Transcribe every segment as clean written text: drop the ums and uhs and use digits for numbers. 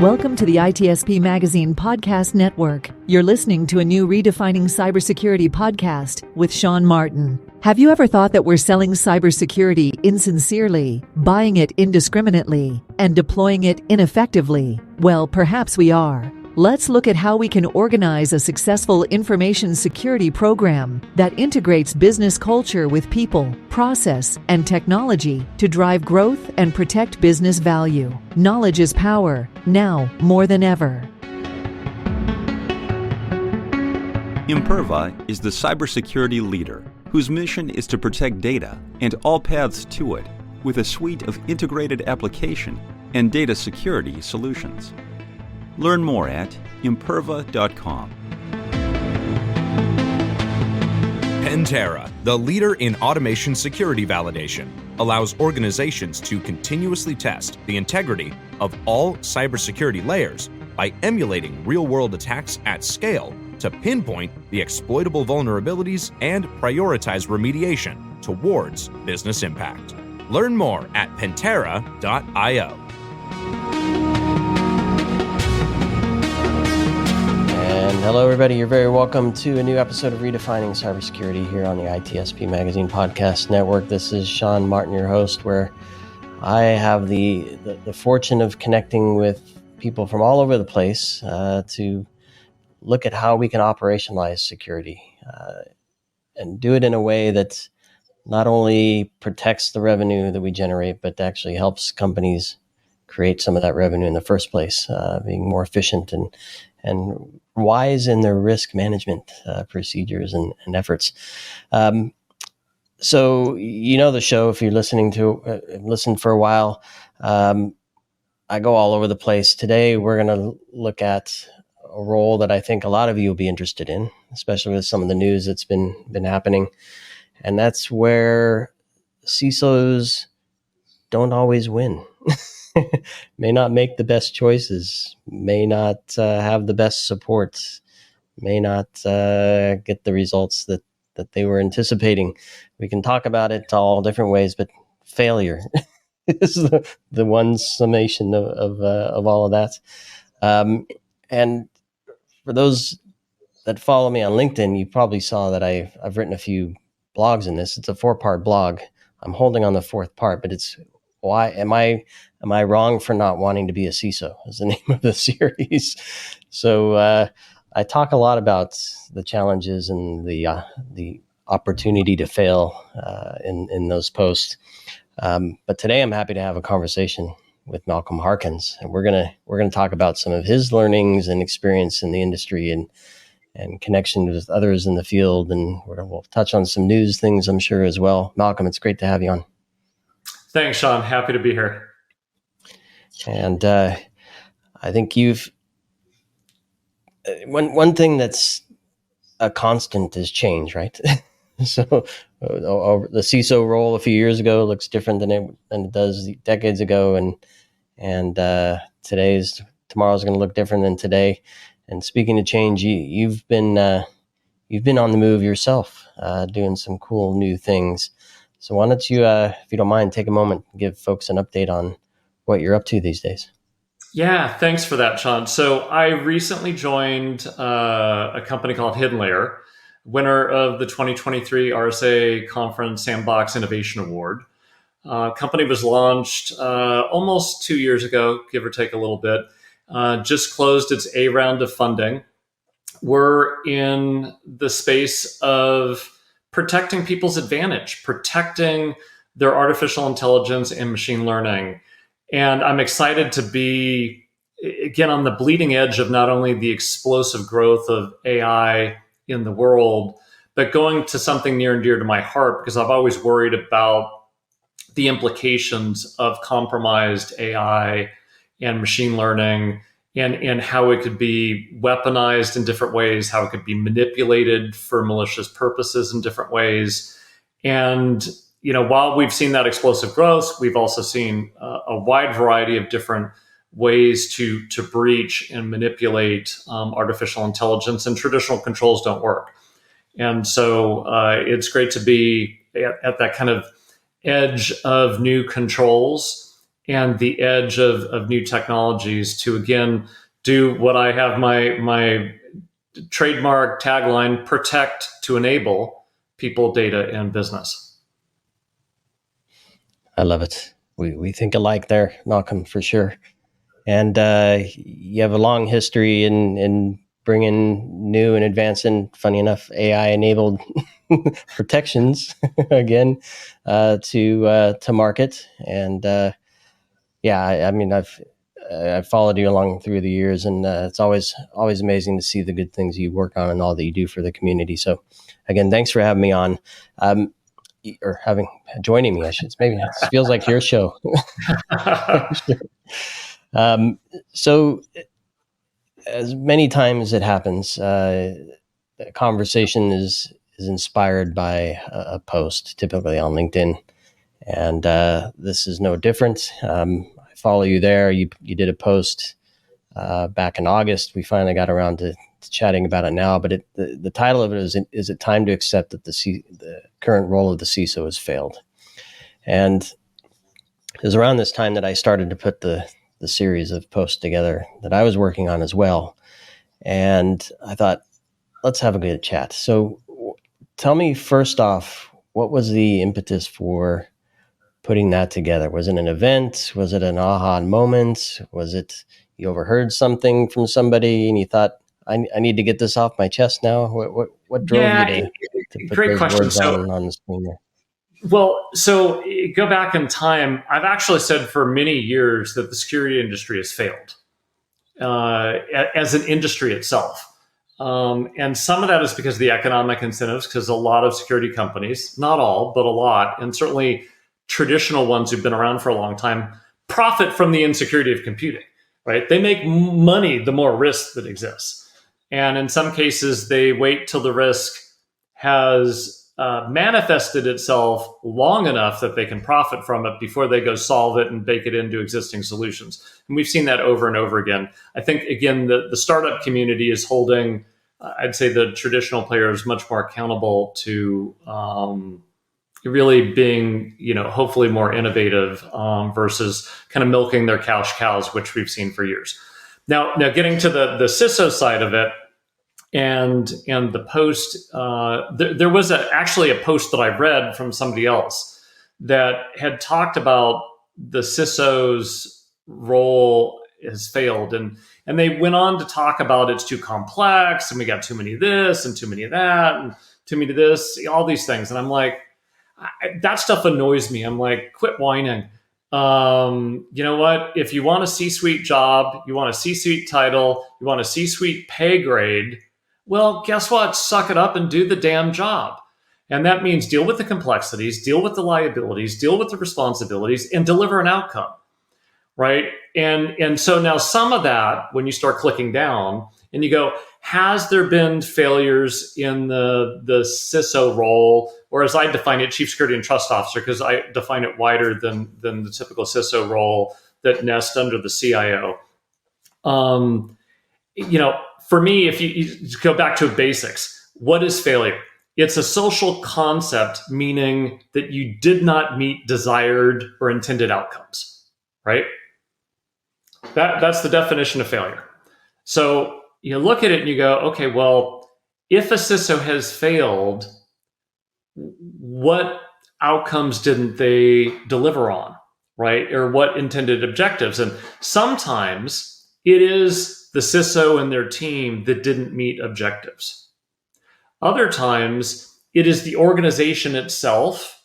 Welcome to the ITSP Magazine Podcast Network. You're listening to a new Redefining CyberSecurity podcast with Sean Martin. Have you ever thought that we're selling cybersecurity insincerely, buying it indiscriminately, and deploying it ineffectively? Well, perhaps we are. Let's look at how we can organize a successful information security program that integrates business culture with people, process, and technology to drive growth and protect business value. Knowledge is power, now more than ever. Imperva is the cybersecurity leader whose mission is to protect data and all paths to it with a suite of integrated application and data security solutions. Learn more at imperva.com. Pantera, the leader in automation security validation, allows organizations to continuously test the integrity of all cybersecurity layers by emulating real-world attacks at scale to pinpoint the exploitable vulnerabilities and prioritize remediation towards business impact. Learn more at pantera.io. And hello, everybody. You're very welcome to a new episode of Redefining Cybersecurity here on the ITSP Magazine Podcast Network. This is Sean Martin, your host, where I have the fortune of connecting with people from all over the place to look at how we can operationalize security and do it in a way that not only protects the revenue that we generate, but actually helps companies create some of that revenue in the first place, being more efficient and wise in their risk management procedures and efforts. So you know the show if you're listened for a while. I go all over the place. Today we're going to look at a role that I think a lot of you will be interested in, especially with some of the news that's been happening, and that's where CISOs don't always win. May not make the best choices, may not have the best support, may not get the results that they were anticipating. We can talk about it all different ways, but failure is the one summation of all of that. And for those that follow me on LinkedIn, you probably saw that I've written a few blogs in this. It's a 4-part blog. I'm holding on the 4th part, but it's why am I wrong for not wanting to be a CISO is the name of the series. So I talk a lot about the challenges and the opportunity to fail in those posts. But today I'm happy to have a conversation with Malcolm Harkins, and we're gonna talk about some of his learnings and experience in the industry and connection with others in the field, and we'll touch on some news things, I'm sure, as well. Malcolm, it's great to have you on. Thanks, Sean. Happy to be here. And I think you've one thing that's a constant is change, right? So the CISO role a few years ago looks different than it does decades ago, and tomorrow's going to look different than today. And speaking of change, you've been on the move yourself, doing some cool new things. So why don't you, if you don't mind, take a moment and give folks an update on what you're up to these days. Yeah, thanks for that, Sean. So I recently joined a company called Hidden Layer, winner of the 2023 RSA Conference Sandbox Innovation Award. Company was launched almost 2 years ago, give or take a little bit. Just closed its A round of funding. We're in the space of protecting people's advantage, protecting their artificial intelligence and machine learning. And I'm excited to be, again, on the bleeding edge of not only the explosive growth of AI in the world, but going to something near and dear to my heart, because I've always worried about the implications of compromised AI and machine learning and how it could be weaponized in different ways, how it could be manipulated for malicious purposes in different ways. And, while we've seen that explosive growth, we've also seen a wide variety of different ways to breach and manipulate artificial intelligence, and traditional controls don't work. And so it's great to be at that kind of edge of new controls and the edge of new technologies to, again, do what I have my trademark tagline: protect to enable people, data, and business. I love it. We think alike there, Malcolm, for sure. And you have a long history in bringing new and advancing, funny enough, AI-enabled protections again to market. And I mean, I've followed you along through the years, and it's always amazing to see the good things you work on and all that you do for the community. So, again, thanks for having me on, or joining me. Maybe it feels like your show. So, as many times it happens, the conversation is inspired by a post, typically on LinkedIn, and this is no different. I follow you there. You did a post back in August. We finally got around to chatting about it now, but the title of it is it time to accept that the current role of the CISO has failed? And it was around this time that I started to put the series of posts together that I was working on as well. And I thought, let's have a good chat. So tell me, first off, what was the impetus for putting that together? Was it an event? Was it an aha moment? Was it you overheard something from somebody and you thought, I need to get this off my chest now? What drove you to put great those question. words on the screen there? Well, so go back in time. I've actually said for many years that the security industry has failed as an industry itself. And some of that is because of the economic incentives, because a lot of security companies, not all, but a lot, and certainly traditional ones who've been around for a long time, profit from the insecurity of computing, right? They make money the more risk that exists. And in some cases, they wait till the risk has manifested itself long enough that they can profit from it before they go solve it and bake it into existing solutions. And we've seen that over and over again. I think, again, the startup community is holding, I'd say, the traditional players much more accountable to really being, hopefully more innovative versus kind of milking their cash cows, which we've seen for years. Now getting to the CISO side of it, and the post, there was actually a post that I read from somebody else that had talked about the CISO's role has failed. And they went on to talk about it's too complex and we got too many of this and too many of that and too many of this, all these things. And I'm like, that stuff annoys me. I'm like, quit whining. You know what? If you want a C-suite job, you want a C-suite title, you want a C-suite pay grade, well, guess what? Suck it up and do the damn job. And that means deal with the complexities, deal with the liabilities, deal with the responsibilities, and deliver an outcome, right? And so now some of that, when you start clicking down and you go, has there been failures in the CISO role, or as I define it, Chief Security and Trust Officer, because I define it wider than the typical CISO role that nests under the CIO. For me, if you go back to basics, what is failure? It's a social concept, meaning that you did not meet desired or intended outcomes, right? That's the definition of failure. So you look at it and you go, okay, well, if a CISO has failed, what outcomes didn't they deliver on, right? Or what intended objectives? And sometimes it is the CISO and their team that didn't meet objectives. Other times, it is the organization itself,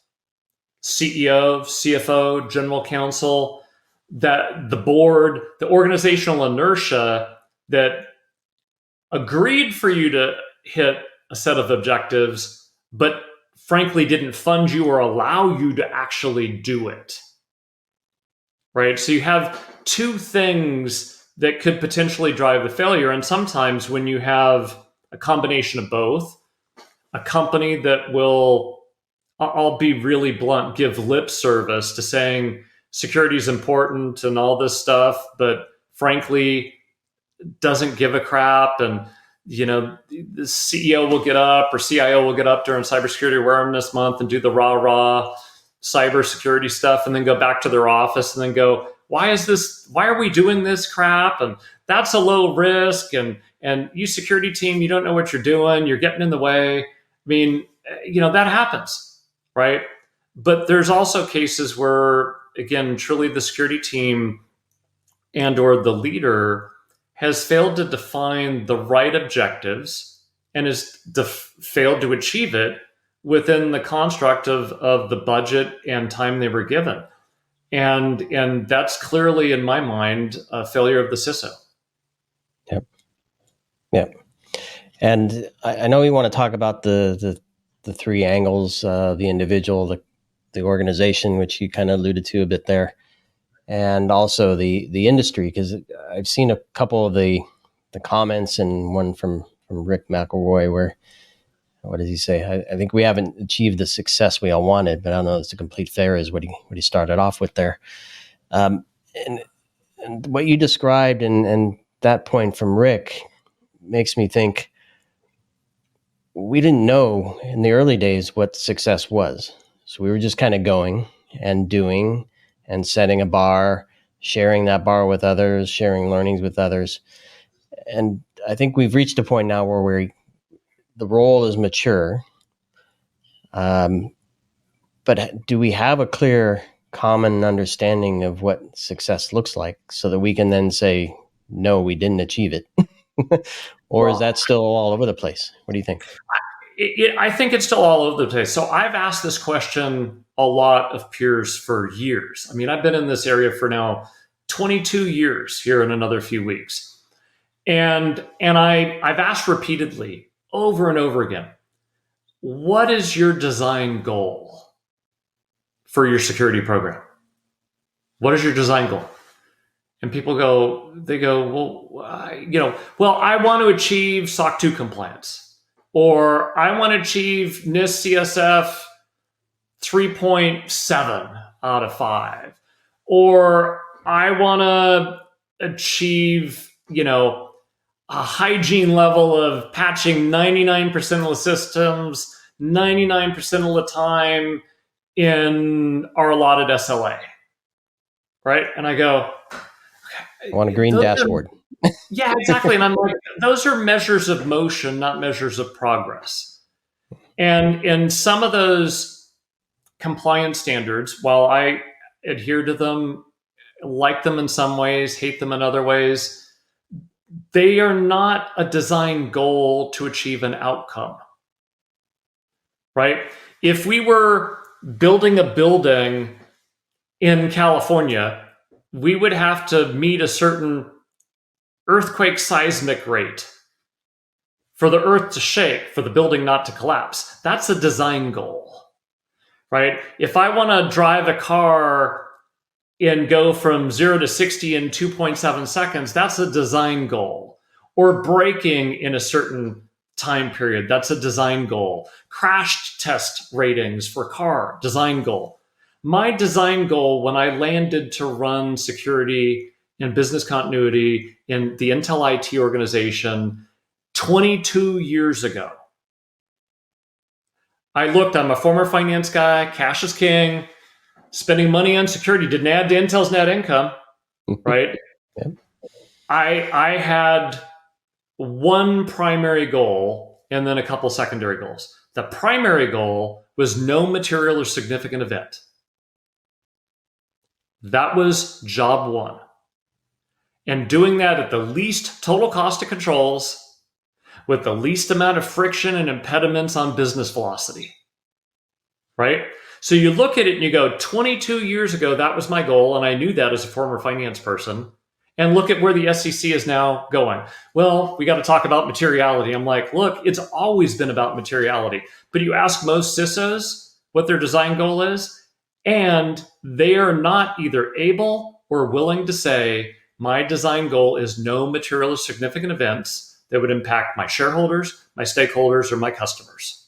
CEO, CFO, general counsel, that the board, the organizational inertia that agreed for you to hit a set of objectives, but frankly didn't fund you or allow you to actually do it, right? So you have two things that could potentially drive the failure. And sometimes when you have a combination of both, a company that will, I'll be really blunt, give lip service to saying security is important and all this stuff, but frankly, doesn't give a crap. And, the CEO will get up or CIO will get up during Cybersecurity Awareness Month and do the rah-rah. cybersecurity stuff and then go back to their office and then go, why are we doing this crap? And that's a low risk. And you security team, you don't know what you're doing. You're getting in the way. I mean, that happens, right? But there's also cases where, again, truly the security team and or the leader has failed to define the right objectives and has failed to achieve it within the construct of the budget and time they were given. And that's clearly, in my mind, a failure of the CISO. Yep. And I know we want to talk about the three angles, the individual, the organization, which you kind of alluded to a bit there, and also the industry, because I've seen a couple of the comments, and one from Rick McElroy where, what does he say? I think we haven't achieved the success we all wanted, but I don't know if it's a complete fair is what he started off with there. And what you described and that point from Rick makes me think we didn't know in the early days what success was. So we were just kind of going and doing and setting a bar, sharing that bar with others, sharing learnings with others. And I think we've reached a point now where the role is mature. But do we have a clear, common understanding of what success looks like so that we can then say, no, we didn't achieve it? Or is that still all over the place? What do you think? I think it's still all over the place. So I've asked this question a lot of peers for years. I mean, I've been in this area for now 22 years here in another few weeks. And I've asked repeatedly over and over again, what is your design goal for your security program? What is your design goal? And people go, I want to achieve SOC 2 compliance, or I want to achieve NIST CSF 3.7 out of 5, or I want to achieve, a hygiene level of patching 99% of the systems, 99% of the time in our allotted SLA, right? And I go, I want a green dashboard. Yeah, exactly. And I'm like, those are measures of motion, not measures of progress. And some of those compliance standards, while I adhere to them, like them in some ways, hate them in other ways, they are not a design goal to achieve an outcome, right? If we were building a building in California, we would have to meet a certain earthquake seismic rate for the earth to shake, for the building not to collapse. That's a design goal, right? If I want to drive a car and go from 0 to 60 in 2.7 seconds, that's a design goal. Or braking in a certain time period, that's a design goal. Crash test ratings for car, design goal. My design goal when I landed to run security and business continuity in the Intel IT organization 22 years ago, I'm a former finance guy, cash is king, spending money on security didn't add to Intel's net income, right? Yeah. I had one primary goal and then a couple secondary goals. The primary goal was no material or significant event. That was job one. And doing that at the least total cost of controls with the least amount of friction and impediments on business velocity, right? So you look at it and you go, 22 years ago, that was my goal. And I knew that as a former finance person. And look at where the SEC is now going. Well, we got to talk about materiality. I'm like, look, it's always been about materiality. But you ask most CISOs what their design goal is, and they are not either able or willing to say, my design goal is no material or significant events that would impact my shareholders, my stakeholders, or my customers.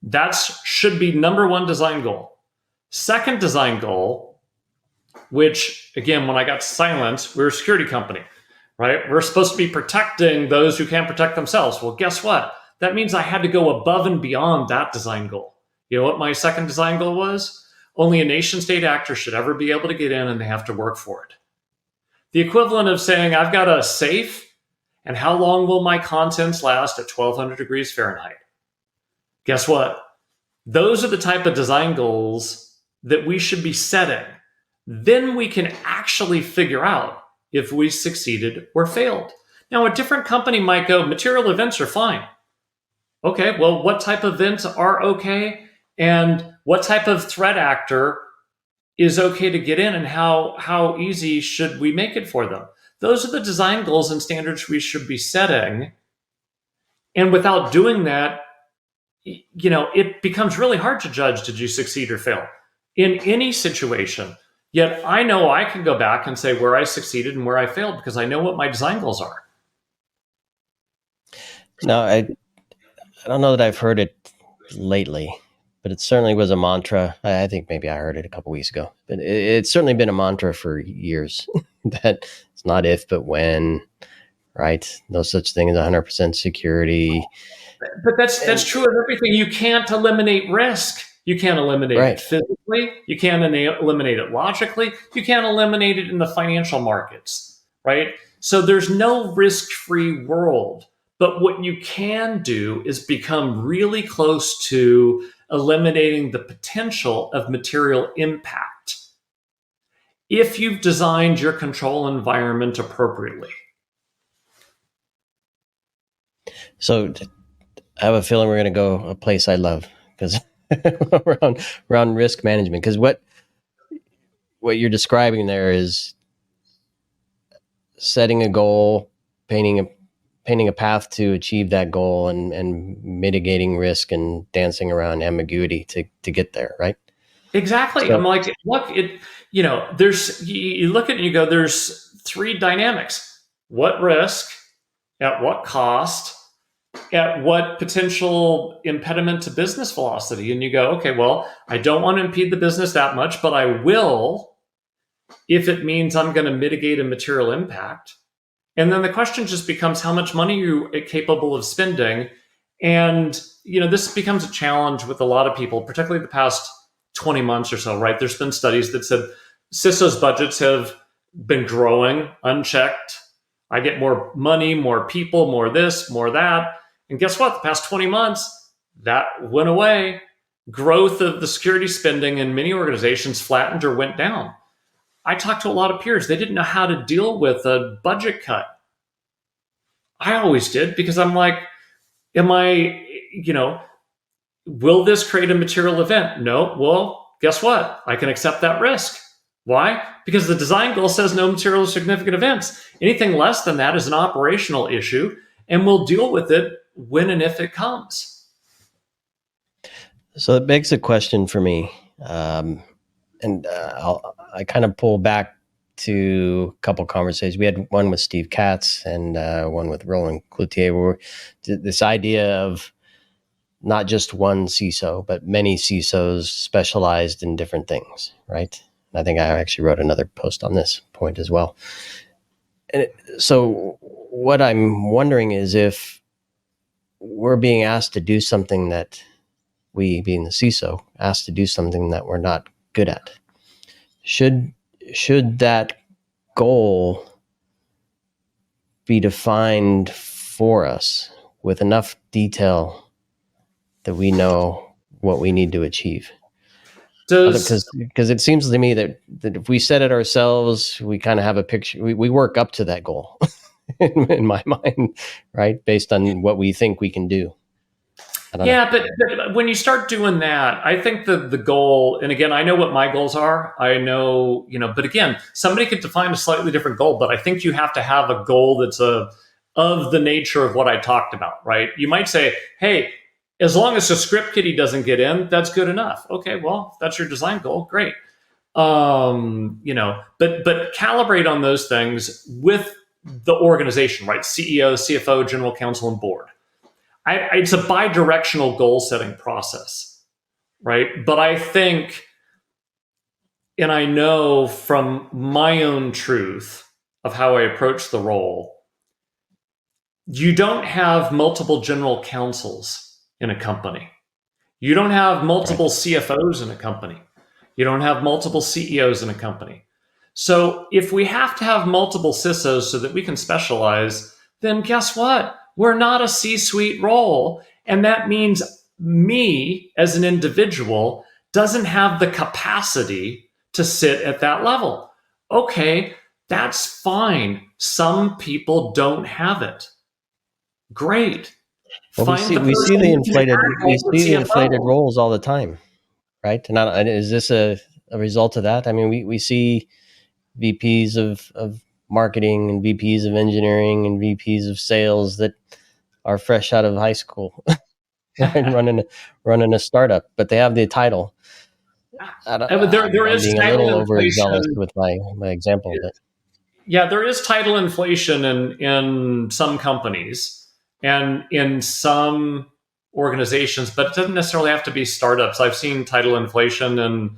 That should be number one design goal. Second design goal, which again, when I got silence, we're a security company, right? We're supposed to be protecting those who can't protect themselves. Well, guess what? That means I had to go above and beyond that design goal. You know what my second design goal was? Only a nation state actor should ever be able to get in, and they have to work for it. The equivalent of saying, I've got a safe, and how long will my contents last at 1200 degrees Fahrenheit? Guess what? Those are the type of design goals that we should be setting. Then we can actually figure out if we succeeded or failed. Now, a different company might go, material events are fine. Okay, well, what type of events are okay? And what type of threat actor is okay to get in, and how easy should we make it for them? Those are the design goals and standards we should be setting. And without doing that, it becomes really hard to judge, did you succeed or fail in any situation. Yet I know I can go back and say where I succeeded and where I failed because I know what my design goals are. No, I don't know that I've heard it lately, but it certainly was a mantra. I think maybe I heard it a couple weeks ago, but it's certainly been a mantra for years that it's not if, but when, right? No such thing as 100% security. But that's true of everything. You can't eliminate risk. You can't eliminate it physically. You can't eliminate it logically. You can't eliminate it in the financial markets, right? So there's no risk-free world. But what you can do is become really close to eliminating the potential of material impact if you've designed your control environment appropriately. So I have a feeling we're going to go a place I love, because around risk management. Because what you're describing there is setting a goal, painting a path to achieve that goal, and mitigating risk and dancing around ambiguity to get there, right? Exactly. So, I'm like, look, you look at it and you go, there's three dynamics: what risk, at what cost, at what potential impediment to business velocity. And you go, okay, well, I don't want to impede the business that much, but I will if it means I'm going to mitigate a material impact. And then the question just becomes how much money you're capable of spending. And, this becomes a challenge with a lot of people, particularly the past 20 months or so, right? There's been studies that said CISOs budgets have been growing unchecked. I get more money, more people, more this, more that. And guess what? The past 20 months, that went away. Growth of the security spending in many organizations flattened or went down. I talked to a lot of peers. They didn't know how to deal with a budget cut. I always did, because I'm like, will this create a material event? No. Well, guess what? I can accept that risk. Why? Because the design goal says no material significant events. Anything less than that is an operational issue, and we'll deal with it when and if it comes. So it begs a question for me. I kind of pull back to a couple of conversations. We had one with Steve Katz and one with Roland Cloutier, where this idea of not just one CISO, but many CISOs specialized in different things, right? I think I actually wrote another post on this point as well. And so what I'm wondering is if we're being asked to do something that we, being the CISO, asked to do something that we're not good at, should that goal be defined for us with enough detail that we know what we need to achieve? Because it seems to me that if we set it ourselves, we kind of have a picture. We work up to that goal in my mind, right? Based on what we think we can do. Yeah, but when you start doing that, I think the goal, and again, I know what my goals are. I know, but again, somebody could define a slightly different goal, but I think you have to have a goal that's of the nature of what I talked about, right? You might say, hey, as long as the script kiddie doesn't get in, that's good enough. Okay, well, if that's your design goal, great. But calibrate on those things with the organization, right? CEO, CFO, general counsel, and board. It's a bi-directional goal-setting process, right? But I think, and I know from my own truth of how I approach the role, you don't have multiple general counsels in a company. You don't have multiple CFOs in a company. You don't have multiple CEOs in a company. So if we have to have multiple CISOs so that we can specialize, then guess what? We're not a C-suite role. And that means me as an individual doesn't have the capacity to sit at that level. Okay, that's fine. Some people don't have it. Great. Well, we see the inflated roles all the time, right? And is this a result of that? I mean, we see VPs of marketing and VPs of engineering and VPs of sales that are fresh out of high school and running a startup, but they have the title. I'm being a little overzealous with my example, but yeah, there is title inflation in some companies and in some organizations, but it doesn't necessarily have to be startups. I've seen title inflation and,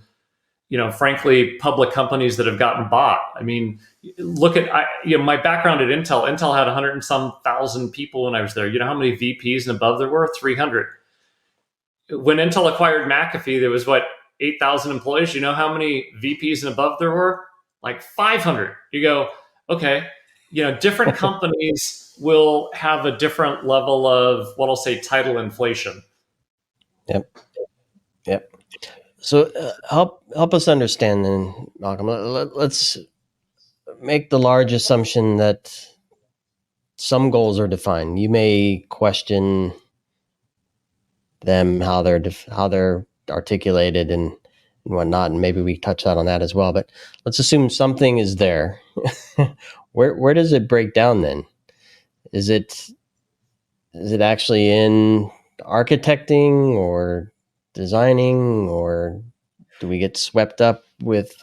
frankly, public companies that have gotten bought. I mean, look at my background at Intel. Intel had 100 and some thousand people when I was there. You know how many VPs and above there were? 300. When Intel acquired McAfee, there was 8,000 employees. You know how many VPs and above there were? Like 500. You go, okay, different companies will have a different level of what I'll say title inflation. Yep. So help us understand then, Malcolm. Let's make the large assumption that some goals are defined. You may question them, how they're articulated and whatnot, and maybe we touch on that as well. But let's assume something is there. Where does it break down then? Is it actually in architecting or designing, or do we get swept up with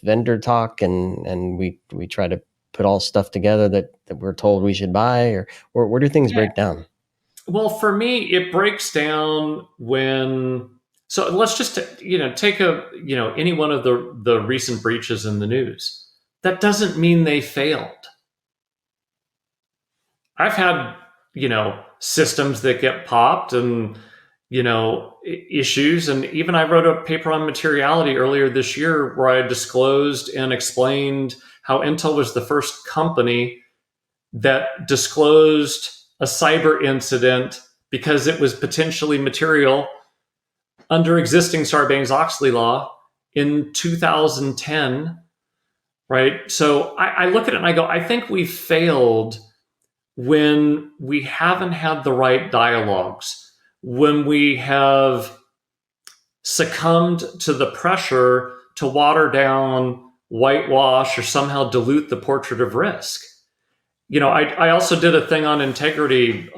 vendor talk and we try to put all stuff together that we're told we should buy, or where do things break down? Well, for me, it breaks down so let's just take any one of the recent breaches in the news. That doesn't mean they failed. I've had systems that get popped and issues, and even I wrote a paper on materiality earlier this year where I disclosed and explained how Intel was the first company that disclosed a cyber incident because it was potentially material under existing Sarbanes-Oxley law in 2010, right? So I look at it and I go, I think we failed when we haven't had the right dialogues, when we have succumbed to the pressure to water down, whitewash, or somehow dilute the portrait of risk. I also did a thing on integrity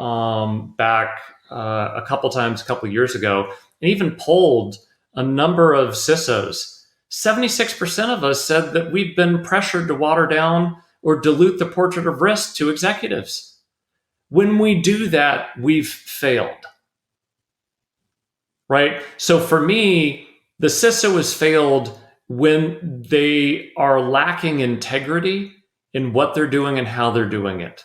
back a couple years ago, and even polled a number of CISOs. 76% of us said that we've been pressured to water down or dilute the portrait of risk to executives. When we do that, we've failed. Right? So for me, the CISO has failed when they are lacking integrity in what they're doing and how they're doing it.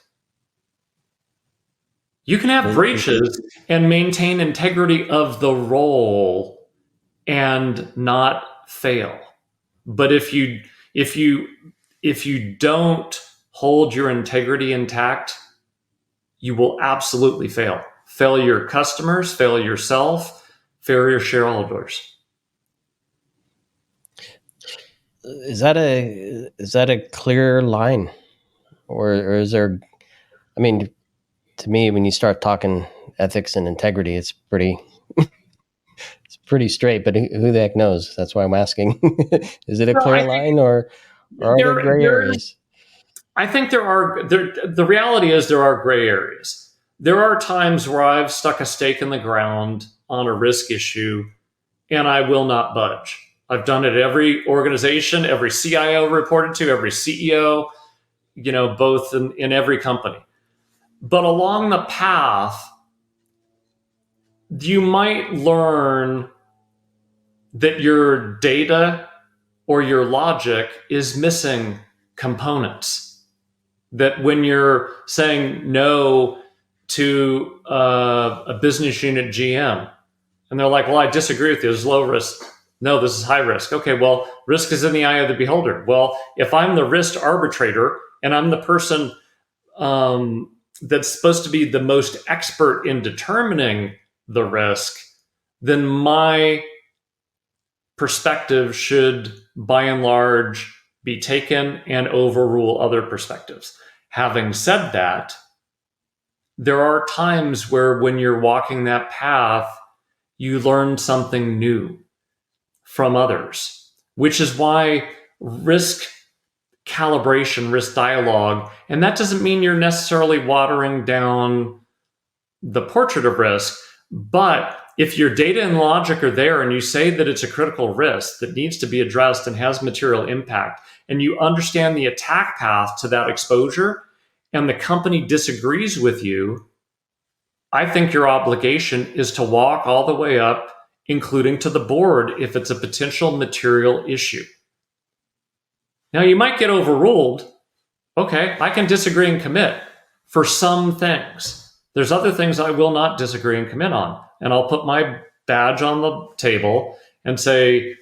You can have breaches and maintain integrity of the role and not fail. But if you don't hold your integrity intact, you will absolutely fail. Fail your customers, fail yourself, fail your shareholders. Is that a clear line, or is there? I mean, to me, when you start talking ethics and integrity, it's pretty straight. But who the heck knows? That's why I'm asking. Is it a clear line, or are there gray areas? I think there are. The reality is there are gray areas. There are times where I've stuck a stake in the ground on a risk issue, and I will not budge. I've done it at every organization, every CIO reported to, every CEO, both in every company. But along the path, you might learn that your data or your logic is missing components. That when you're saying no to a business unit GM, and they're like, well, I disagree with you, it's low risk. No, this is high risk. Okay, well, risk is in the eye of the beholder. Well, if I'm the risk arbitrator and I'm the person that's supposed to be the most expert in determining the risk, then my perspective should, by and large, be taken and overrule other perspectives. Having said that, there are times where when you're walking that path, you learn something new from others, which is why risk calibration, risk dialogue, and that doesn't mean you're necessarily watering down the portrait of risk, but if your data and logic are there and you say that it's a critical risk that needs to be addressed and has material impact, and you understand the attack path to that exposure, and the company disagrees with you, I think your obligation is to walk all the way up, including to the board, if it's a potential material issue. Now, you might get overruled. Okay, I can disagree and commit for some things. There's other things I will not disagree and commit on. And I'll put my badge on the table and say,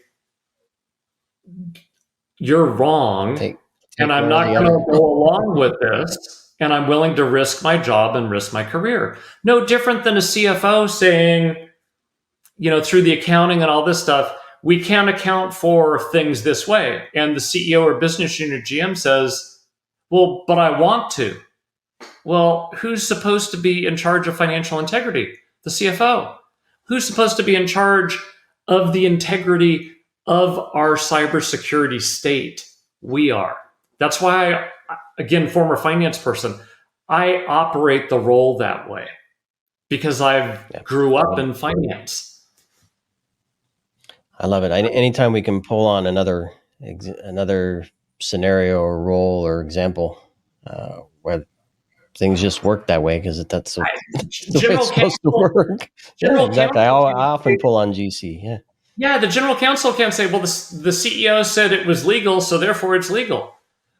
you're wrong, and I'm not going to go along with this, and I'm willing to risk my job and risk my career. No different than a CFO saying, through the accounting and all this stuff, we can't account for things this way. And the CEO or business unit GM says, well, but I want to. Well, who's supposed to be in charge of financial integrity? The CFO. Who's supposed to be in charge of the integrity of our cybersecurity state? We are. That's why, again, former finance person, I operate the role that way because I grew up in finance. I love it. Anytime we can pull on another scenario or role or example where things just work that way, because that's the way it's supposed to work. Yeah, exactly. I often pull on GC. Yeah. Yeah, the general counsel can't say, well, the CEO said it was legal, so therefore it's legal.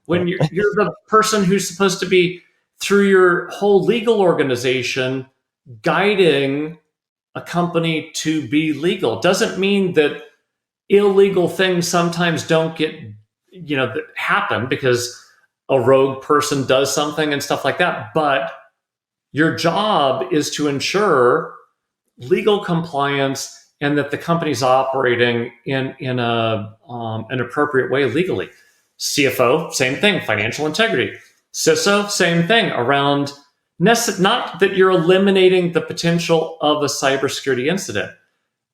When you're the person who's supposed to be, through your whole legal organization, guiding a company to be legal. Doesn't mean that illegal things sometimes don't get, that happen because a rogue person does something and stuff like that. But your job is to ensure legal compliance and that the company's operating in an appropriate way legally. CFO, same thing, financial integrity. CISO, same thing, around not that you're eliminating the potential of a cybersecurity incident,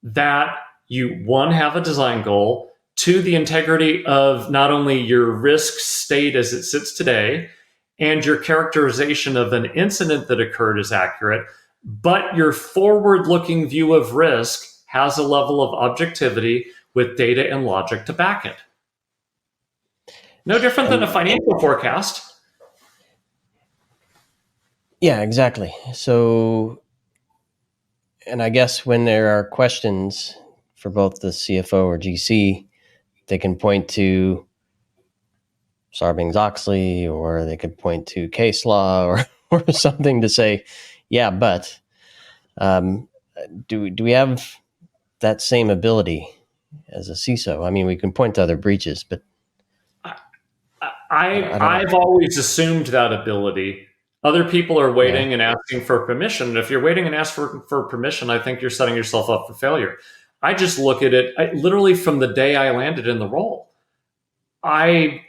that you, one, have a design goal, two, the integrity of not only your risk state as it sits today and your characterization of an incident that occurred is accurate, but your forward-looking view of risk has a level of objectivity with data and logic to back it. No different than a financial forecast. Yeah, exactly. So, and I guess when there are questions for both the CFO or GC, they can point to Sarbanes-Oxley, or they could point to case law or something to say, yeah, but do we have that same ability as a CISO? I mean, we can point to other breaches, but I've always assumed that ability. Other people are waiting and asking for permission. And if you're waiting and ask for permission, I think you're setting yourself up for failure. I just look at it literally from the day I landed in the role. I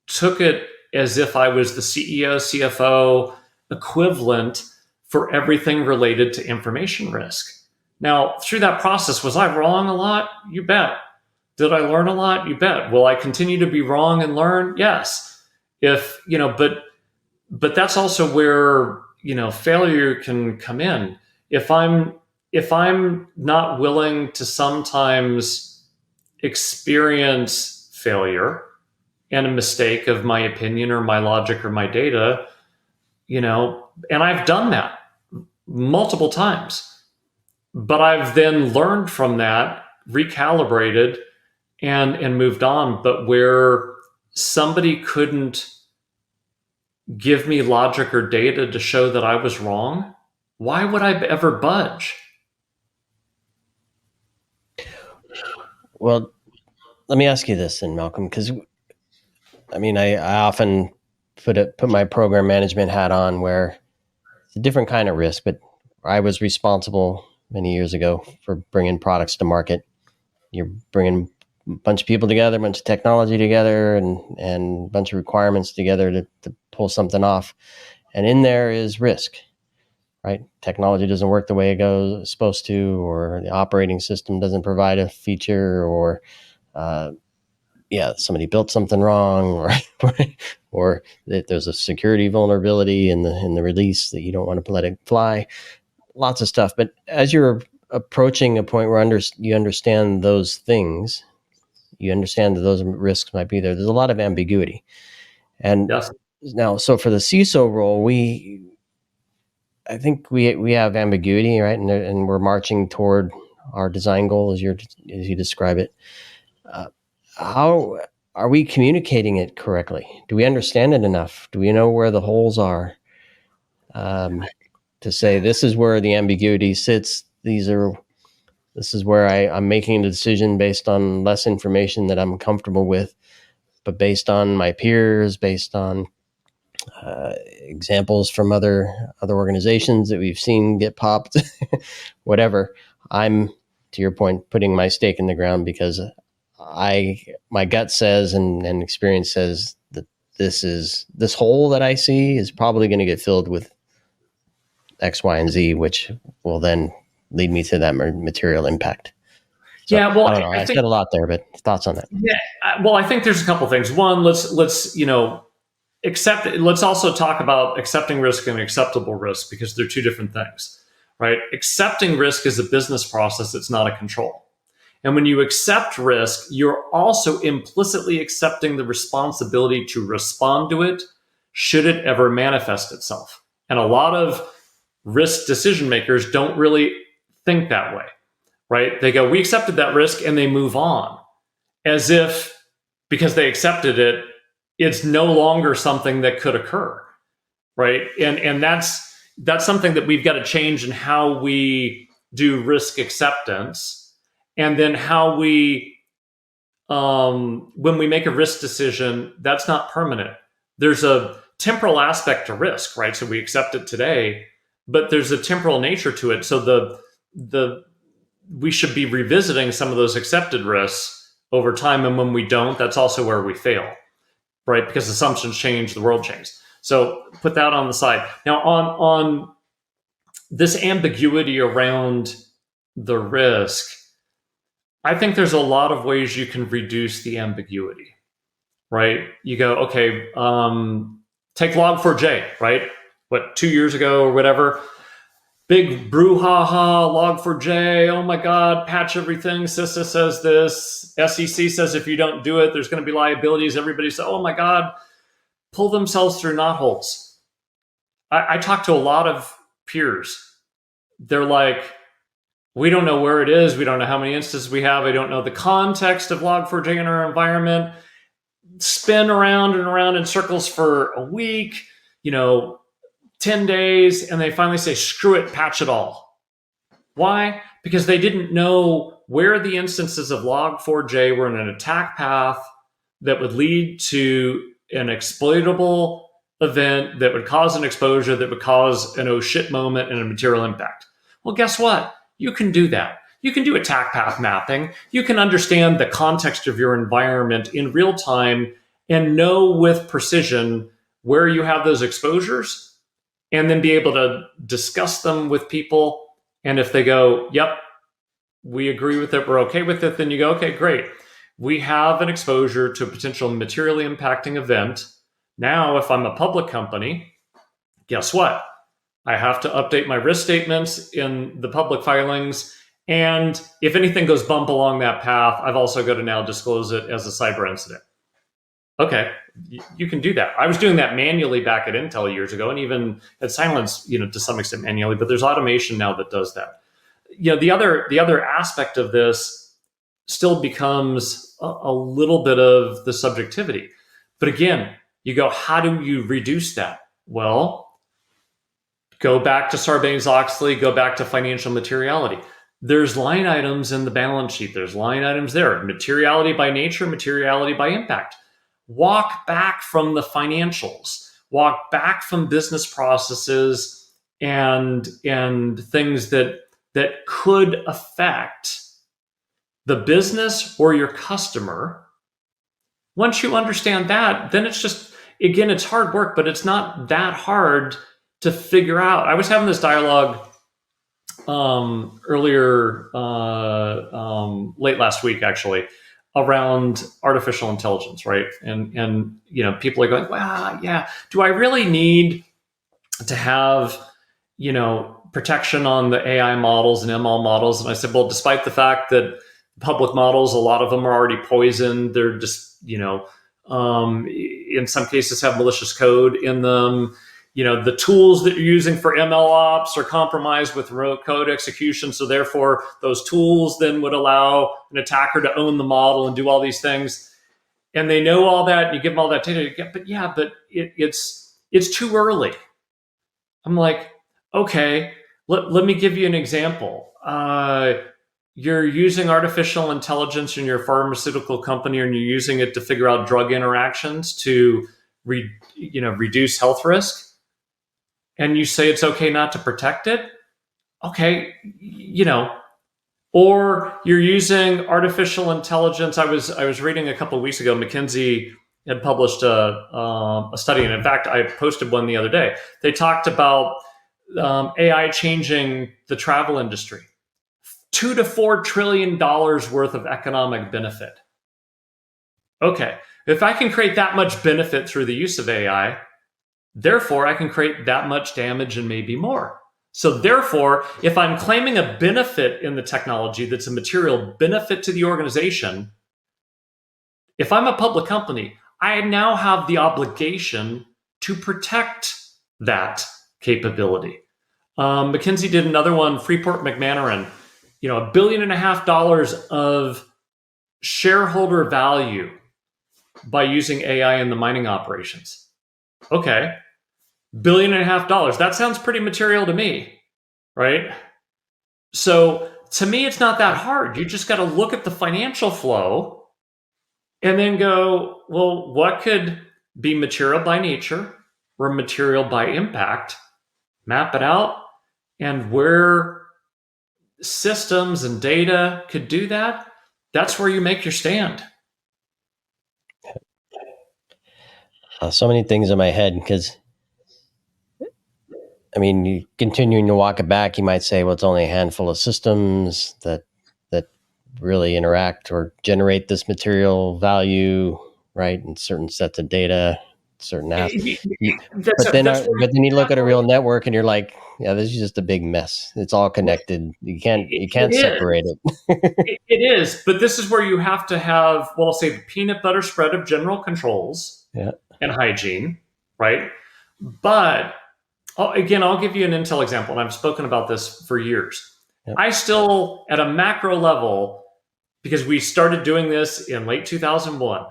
took it as if I was the CEO, CFO equivalent for everything related to information risk. Now, through that process, was I wrong a lot? You bet. Did I learn a lot? You bet. Will I continue to be wrong and learn? Yes. But that's also where, failure can come in. If I'm not willing to sometimes experience failure and a mistake of my opinion or my logic or my data, and I've done that multiple times, but I've then learned from that, recalibrated, and moved on. But where somebody couldn't give me logic or data to show that I was wrong, why would I ever budge? Well, let me ask you this then, Malcolm, because I often put my program management hat on, where it's a different kind of risk, but I was responsible many years ago for bringing products to market. You're bringing a bunch of people together, a bunch of technology together, and a bunch of requirements together to pull something off. And in there is risk, right? Technology doesn't work the way it's supposed to, or the operating system doesn't provide a feature, or somebody built something wrong, or that there's a security vulnerability in the release that you don't want to let it fly. Lots of stuff. But as you're approaching a point where you understand those things, you understand that those risks might be there. There's a lot of ambiguity. And Yes. now, so for the CISO role, I think we have ambiguity, right? And we're marching toward our design goal as you describe it. How are we communicating it correctly? Do we understand it enough? Do we know where the holes are? To say this is where the ambiguity sits. This is where I'm making a decision based on less information that I'm comfortable with, but based on my peers, based on examples from other organizations that we've seen get popped, whatever. I'm, to your point, putting my stake in the ground because my gut says and experience says that this hole that I see is probably going to get filled with X, Y, and Z, which will then lead me to that material impact. So, Yeah, well, I don't know. I said a lot there, but thoughts on that? Yeah, well, I think there's a couple things. One, let's accept. Let's also talk about accepting risk and acceptable risk, because they're two different things, right? Accepting risk is a business process; it's not a control. And when you accept risk, you're also implicitly accepting the responsibility to respond to it should it ever manifest itself. And a lot of risk decision makers don't really think that way, right? They go, we accepted that risk, and they move on as if because they accepted it, it's no longer something that could occur, right? And that's something that we've got to change in how we do risk acceptance. And then how we, when we make a risk decision, that's not permanent. There's a temporal aspect to risk, right? So we accept it today, but there's a temporal nature to it. So we should be revisiting some of those accepted risks over time. And when we don't, that's also where we fail, right? Because assumptions change, the world changes. So put that on the side. Now on this ambiguity around the risk, I think there's a lot of ways you can reduce the ambiguity, right? You go, okay, take Log4j, right? 2 years ago or whatever, big brouhaha, Log4j, oh my God, patch everything, CISO says this, SEC says if you don't do it, there's going to be liabilities. Everybody says, oh my God, pull themselves through knotholes. I talk to a lot of peers. They're like, we don't know where it is. We don't know how many instances we have. I don't know the context of Log4j in our environment. Spin around and around in circles for a week, 10 days, and they finally say, screw it, patch it all. Why? Because they didn't know where the instances of Log4j were in an attack path that would lead to an exploitable event that would cause an exposure, that would cause an oh shit moment and a material impact. Well, guess what? You can do that. You can do attack path mapping. You can understand the context of your environment in real time and know with precision where you have those exposures, and then be able to discuss them with people. And if they go, yep, we agree with it, we're okay with it, then you go, okay, great. We have an exposure to a potential materially impacting event. Now, if I'm a public company, guess what? I have to update my risk statements in the public filings. And if anything goes bump along that path, I've also got to now disclose it as a cyber incident. Okay, you can do that. I was doing that manually back at Intel years ago, and even at Silence, to some extent manually, but there's automation now that does that. The other aspect of this still becomes a little bit of the subjectivity. But again, you go, how do you reduce that? Well, go back to Sarbanes-Oxley, go back to financial materiality. there's line items in the balance sheet. There's line items there. Materiality by nature, materiality by impact. Walk back from the financials. Walk back from business processes and things that could affect the business or your customer. Once you understand that, then it's just, again, it's hard work, but it's not that hard to figure out. I was having this dialogue earlier, late last week, actually, around artificial intelligence, right? And people are going, wow, yeah, do I really need to have, protection on the AI models and ML models? And I said, well, despite the fact that public models, a lot of them are already poisoned. They're just, in some cases have malicious code in them. The tools that you're using for ML ops are compromised with remote code execution. So therefore, those tools then would allow an attacker to own the model and do all these things. And they know all that. And you give them all that data. But it's too early. I'm like, okay, let me give you an example. You're using artificial intelligence in your pharmaceutical company, and you're using it to figure out drug interactions to reduce health risk. And you say it's okay not to protect it. Okay, or you're using artificial intelligence. I was reading a couple of weeks ago, McKinsey had published a study, and in fact, I posted one the other day. They talked about AI changing the travel industry. $2 to $4 trillion worth of economic benefit. Okay, if I can create that much benefit through the use of AI, therefore I can create that much damage and maybe more. So therefore, if I'm claiming a benefit in the technology that's a material benefit to the organization, if I'm a public company, I now have the obligation to protect that capability. McKinsey did another one, Freeport McManaman, $1.5 billion of shareholder value by using AI in the mining operations. Okay, $1.5 billion. That sounds pretty material to me, right? So to me, it's not that hard. You just got to look at the financial flow and then go, well, what could be material by nature or material by impact? Map it out, and where systems and data could do that, that's where you make your stand. So many things in my head, because you continuing to walk it back, you might say, well, it's only a handful of systems that really interact or generate this material value, right? And certain sets of data, certain assets. But then you look at a real network and you're like, yeah, this is just a big mess. It's all connected. You can't separate it. It is, but this is where you have to have, well, I'll say the peanut butter spread of general controls and hygiene, right? But again, I'll give you an Intel example, and I've spoken about this for years. Yep. I still, at a macro level, because we started doing this in late 2001,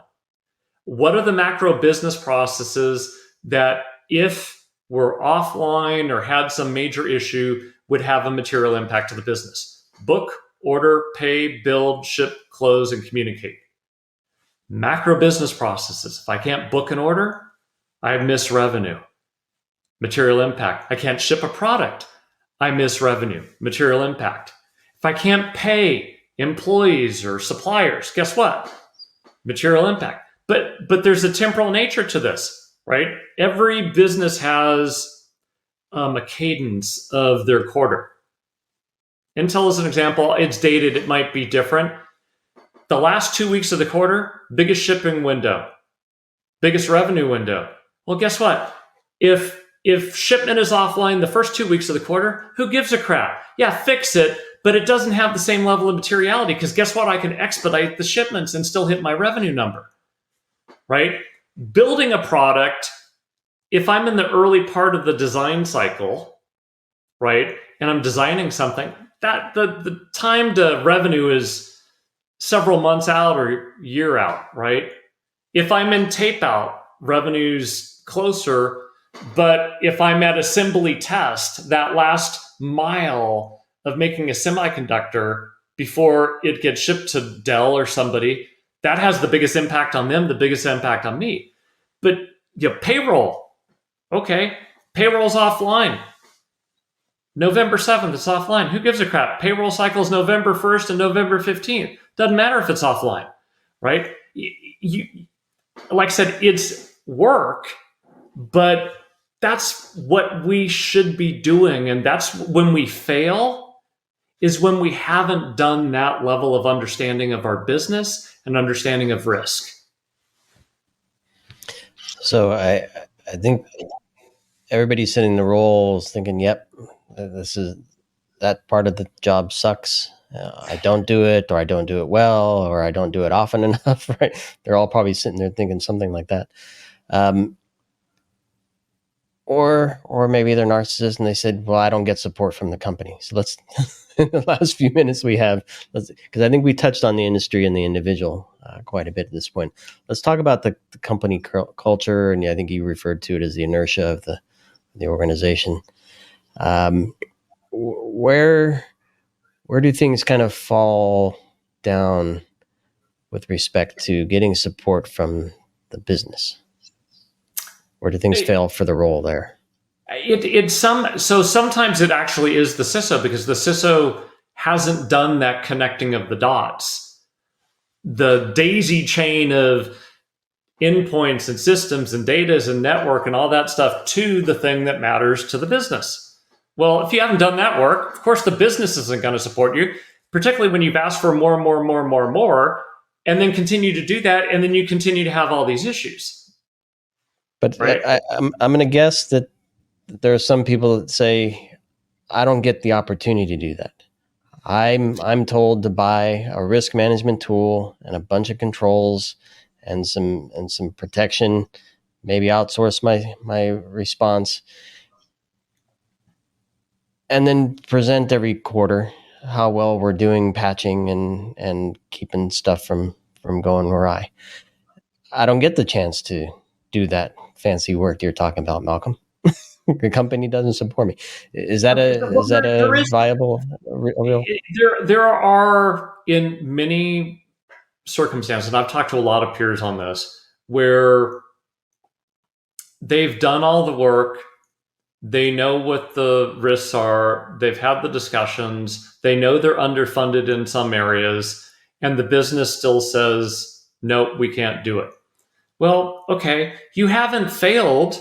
what are the macro business processes that if we're offline or had some major issue would have a material impact to the business? Book, order, pay, build, ship, close, and communicate. Macro business processes. If I can't book an order, I miss revenue. Material impact. I can't ship a product, I miss revenue. Material impact. If I can't pay employees or suppliers, guess what? Material impact. But there's a temporal nature to this, right? Every business has a cadence of their quarter. Intel is an example. It's dated. It might be different. The last 2 weeks of the quarter, biggest shipping window, biggest revenue window. Well, guess what? If shipment is offline the first 2 weeks of the quarter, who gives a crap? Yeah, fix it, but it doesn't have the same level of materiality because guess what? I can expedite the shipments and still hit my revenue number, right? Building a product, if I'm in the early part of the design cycle, right, and I'm designing something, that the time to revenue is several months out or year out, right? If I'm in tape out, revenue's closer. But if I'm at assembly test, that last mile of making a semiconductor before it gets shipped to Dell or somebody, that has the biggest impact on them, the biggest impact on me. But payroll, okay, payroll's offline. November 7th, it's offline. Who gives a crap? Payroll cycles November 1st and November 15th. Doesn't matter if it's offline, right? Like I said, it's work, but that's what we should be doing. And that's when we fail, is when we haven't done that level of understanding of our business and understanding of risk. So I think everybody's sitting in the roles thinking, yep, that part of the job sucks. I don't do it, or I don't do it well, or I don't do it often enough, right? They're all probably sitting there thinking something like that. Or maybe they're narcissists and they said, well, I don't get support from the company. So let's, in the last few minutes we have, because I think we touched on the industry and the individual quite a bit at this point. Let's talk about the company culture. And I think you referred to it as the inertia of the organization. Where do things kind of fall down with respect to getting support from the business? Where do things fail for the role there? So sometimes it actually is the CISO, because the CISO hasn't done that connecting of the dots. The daisy chain of endpoints and systems and data and network and all that stuff to the thing that matters to the business. Well, if you haven't done that work, of course, the business isn't going to support you, particularly when you've asked for more, and then continue to do that, and then you continue to have all these issues. But right? I'm going to guess that there are some people that say, I don't get the opportunity to do that. I'm told to buy a risk management tool and a bunch of controls and some protection, maybe outsource my response, and then present every quarter how well we're doing patching and keeping stuff from going awry. I don't get the chance to do that fancy work you're talking about, Malcolm. The company doesn't support me. Is that a viable? There are, in many circumstances, and I've talked to a lot of peers on this, where they've done all the work, they know what the risks are, they've had the discussions, they know they're underfunded in some areas, and the business still says, no, we can't do it. Well, okay, you haven't failed.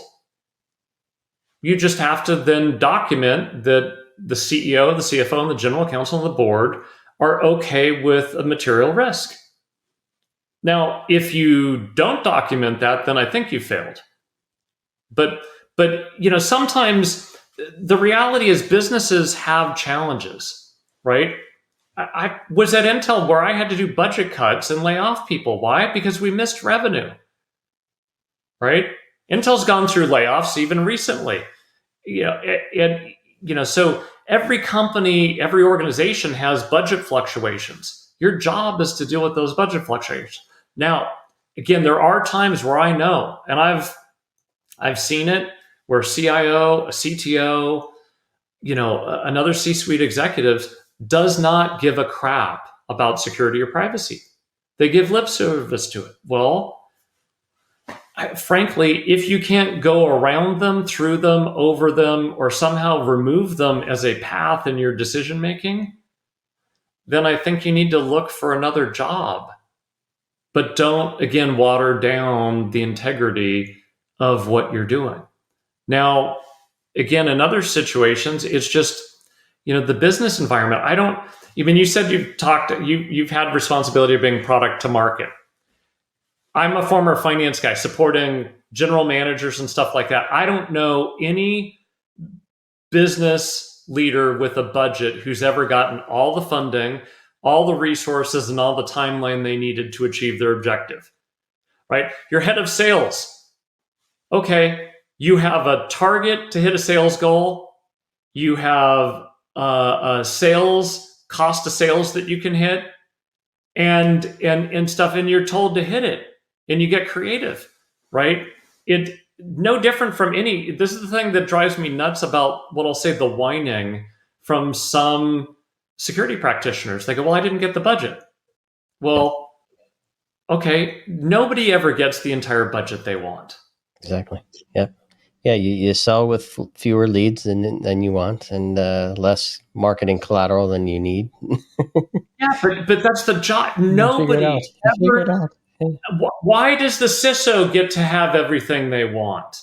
You just have to then document that the CEO, the CFO, and the general counsel and the board are okay with a material risk. Now, if you don't document that, then I think you failed. But sometimes the reality is businesses have challenges, right? I was at Intel where I had to do budget cuts and lay off people. Why? Because we missed revenue. Right? Intel's gone through layoffs even recently. So every company, every organization has budget fluctuations. Your job is to deal with those budget fluctuations. Now, again, there are times where I know, and I've seen it, where a CIO, a CTO, another C-suite executive does not give a crap about security or privacy. They give lip service to it. Well, frankly, if you can't go around them, through them, over them, or somehow remove them as a path in your decision making, then I think you need to look for another job. But don't, again, water down the integrity of what you're doing. Now, again, in other situations, it's just, the business environment. You said you've had responsibility of being product to market. I'm a former finance guy supporting general managers and stuff like that. I don't know any business leader with a budget who's ever gotten all the funding, all the resources, and all the timeline they needed to achieve their objective, right? You're head of sales. Okay, you have a target to hit a sales goal. You have a sales, cost of sales that you can hit and stuff, and you're told to hit it. And you get creative, right? It no different from this is the thing that drives me nuts about what I'll say the whining from some security practitioners. They go, well, I didn't get the budget. Well, okay, nobody ever gets the entire budget they want. Exactly. Yep. Yeah, you sell with fewer leads than you want, and less marketing collateral than you need. Yeah, but that's the job. Figure it Nobody out. Figure it ever. out. Yeah. Why does the CISO get to have everything they want?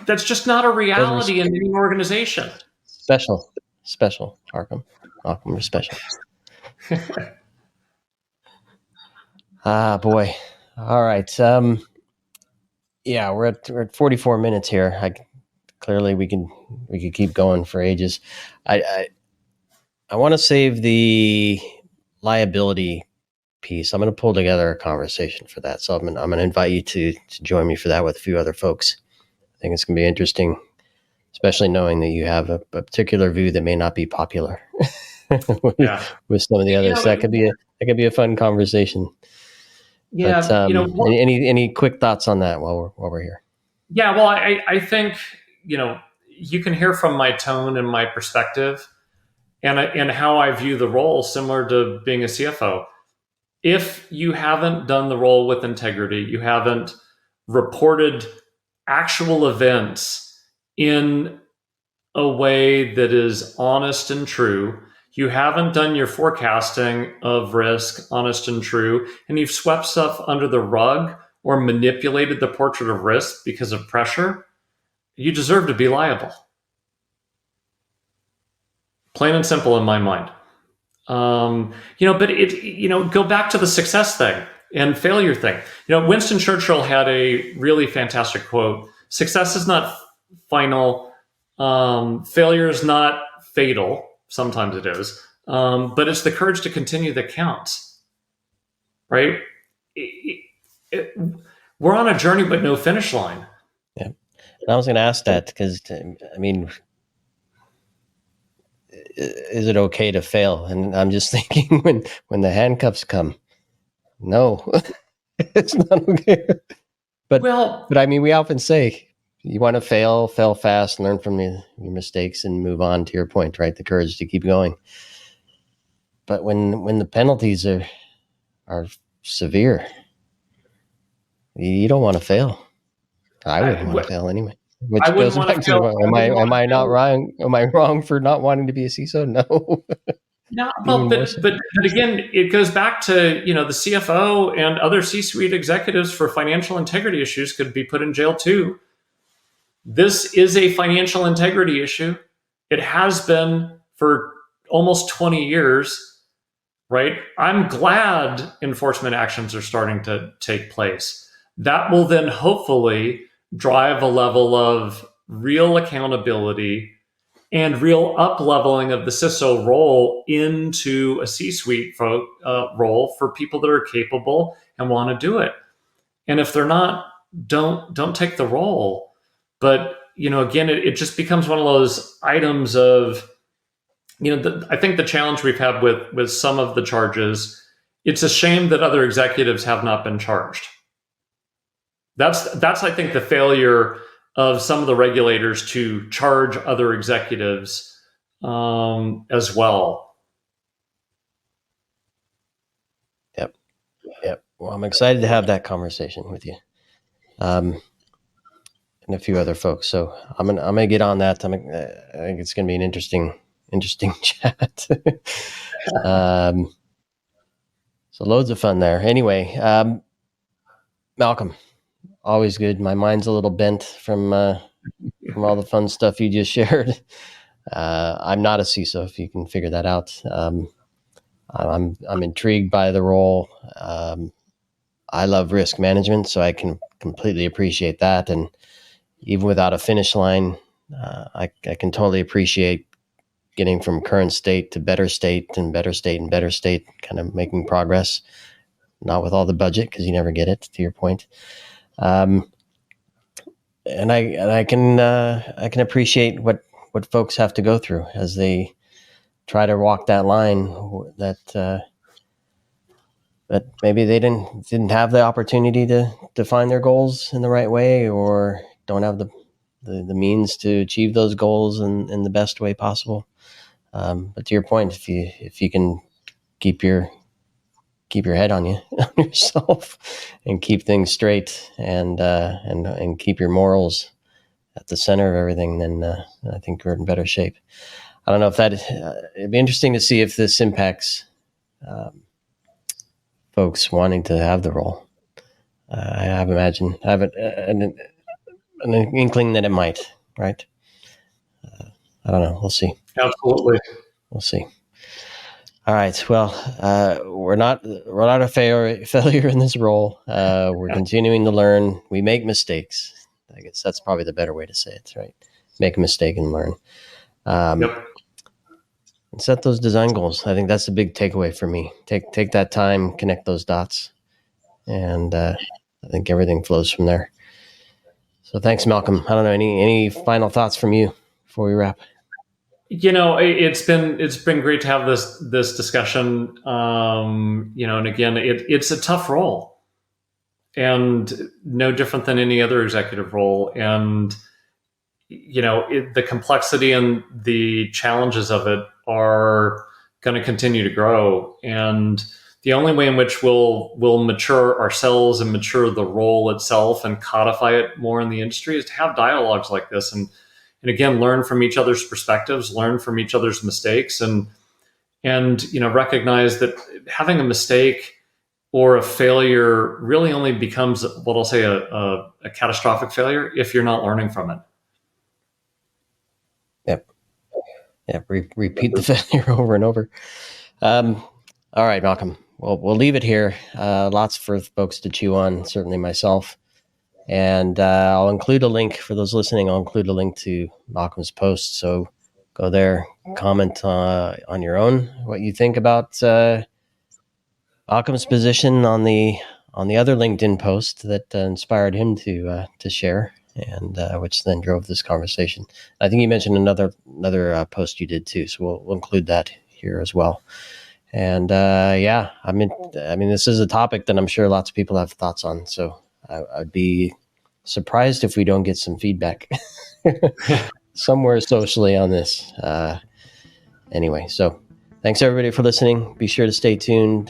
That's just not a reality in any organization. Special, Markham, you're special. Boy. All right. Yeah, we're at 44 minutes here. Clearly we could keep going for ages. I want to save the liability piece. I'm going to pull together a conversation for that. So I'm going to invite you to join me for that with a few other folks. I think it's going to be interesting, especially knowing that you have a particular view that may not be popular with some of the others. That could be a fun conversation. Yeah, but, any quick thoughts on that while we're here? Yeah, well, I think you can hear from my tone and my perspective, and how I view the role, similar to being a CFO. If you haven't done the role with integrity, you haven't reported actual events in a way that is honest and true, you haven't done your forecasting of risk honest and true, and you've swept stuff under the rug or manipulated the portrait of risk because of pressure, you deserve to be liable. Plain and simple in my mind. But go back to the success thing and failure thing. Winston Churchill had a really fantastic quote: "Success is not final. Failure is not fatal. Sometimes it is, but it's the courage to continue that counts." Right? We're on a journey, but no finish line. Yeah, and I was going to ask that because is it okay to fail? And I'm just thinking when the handcuffs come, no, it's not okay. But we often say you want to fail fast, learn from your mistakes, and move on. To your point, right? The courage to keep going. But when the penalties are severe, you don't want to fail. I wouldn't want to fail anyway. Which goes back to, am I not wrong? Am I wrong for not wanting to be a CISO? No. No, but again, it goes back to the CFO and other C-suite executives for financial integrity issues could be put in jail too. This is a financial integrity issue. It has been for almost 20 years, right? I'm glad enforcement actions are starting to take place. That will then hopefully drive a level of real accountability and real up-leveling of the CISO role into a C-suite role for people that are capable and want to do it. And if they're not, don't take the role. But again, it just becomes one of those items of, I think the challenge we've had with some of the charges, it's a shame that other executives have not been charged. That's I think the failure of some of the regulators to charge other executives as well. Yep. Well, I'm excited to have that conversation with you, and a few other folks. So I'm gonna get on that. I think it's gonna be an interesting chat. So loads of fun there. Anyway, Malcolm, always good. My mind's a little bent from all the fun stuff you just shared. I'm not a CISO, if you can figure that out. I'm intrigued by the role. I love risk management, so I can completely appreciate that. And even without a finish line, I can totally appreciate getting from current state to better state and better state and better state, kind of making progress. Not with all the budget, because you never get it, to your point. And I can appreciate what folks have to go through as they try to walk that line that maybe they didn't have the opportunity to define their goals in the right way, or don't have the means to achieve those goals in the best way possible. But to your point, if you can keep your head on yourself and keep things straight and keep your morals at the center of everything, then I think we're in better shape. I don't know if it'd be interesting to see if this impacts folks wanting to have the role. I have an inkling that it might, right? I don't know. We'll see. Absolutely. We'll see. All right. Well, we're not a failure in this role. We're continuing to learn. We make mistakes. I guess that's probably the better way to say it, right? Make a mistake and learn. Yep. And set those design goals. I think that's the big takeaway for me. Take that time, connect those dots, and I think everything flows from there. So thanks, Malcolm. I don't know, any final thoughts from you before we wrap? It's been great to have this discussion. And again, it's a tough role, and no different than any other executive role. And the complexity and the challenges of it are going to continue to grow. And the only way in which we'll mature ourselves and mature the role itself and codify it more in the industry is to have dialogues like this, and again, learn from each other's perspectives, learn from each other's mistakes, and recognize that having a mistake or a failure really only becomes what I'll say a catastrophic failure if you're not learning from it. Yep. Repeat the failure over and over. All right, Malcolm. Well, we'll leave it here. Lots for folks to chew on, certainly myself. And I'll include a link for those listening. I'll include a link to Malcolm's post. So go there, comment on your own what you think about Malcolm's position on the other LinkedIn post that inspired him to share, and which then drove this conversation. I think you mentioned another post you did too. So we'll include that here as well. And I mean, this is a topic that I'm sure lots of people have thoughts on. So I'd be surprised if we don't get some feedback somewhere socially on this. Anyway, so thanks everybody for listening. Be sure to stay tuned,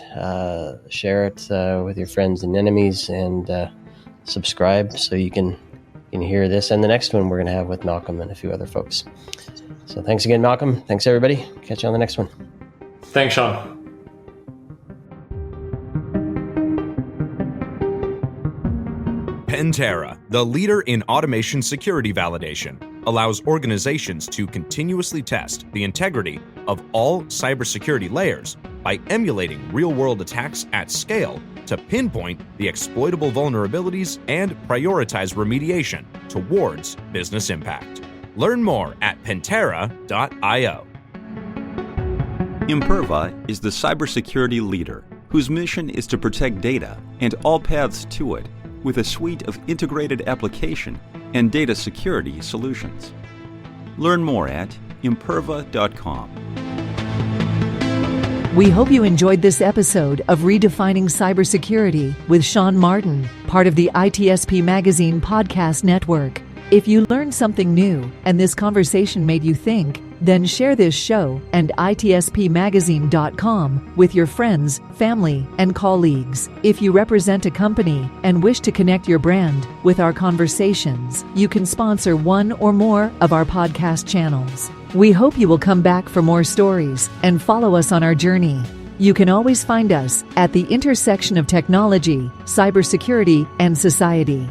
share it with your friends and enemies, and subscribe so you can hear this and the next one we're going to have with Malcolm and a few other folks. So thanks again, Malcolm. Thanks everybody. Catch you on the next one. Thanks, Sean. Pantera, the leader in automation security validation, allows organizations to continuously test the integrity of all cybersecurity layers by emulating real-world attacks at scale to pinpoint the exploitable vulnerabilities and prioritize remediation towards business impact. Learn more at pantera.io. Imperva is the cybersecurity leader whose mission is to protect data and all paths to it with a suite of integrated application and data security solutions. Learn more at imperva.com. We hope you enjoyed this episode of Redefining Cybersecurity with Sean Martin, part of the ITSP Magazine podcast network. If you learned something new and this conversation made you think, then share this show and itspmagazine.com with your friends, family, and colleagues. If you represent a company and wish to connect your brand with our conversations, you can sponsor one or more of our podcast channels. We hope you will come back for more stories and follow us on our journey. You can always find us at the intersection of technology, cybersecurity, and society.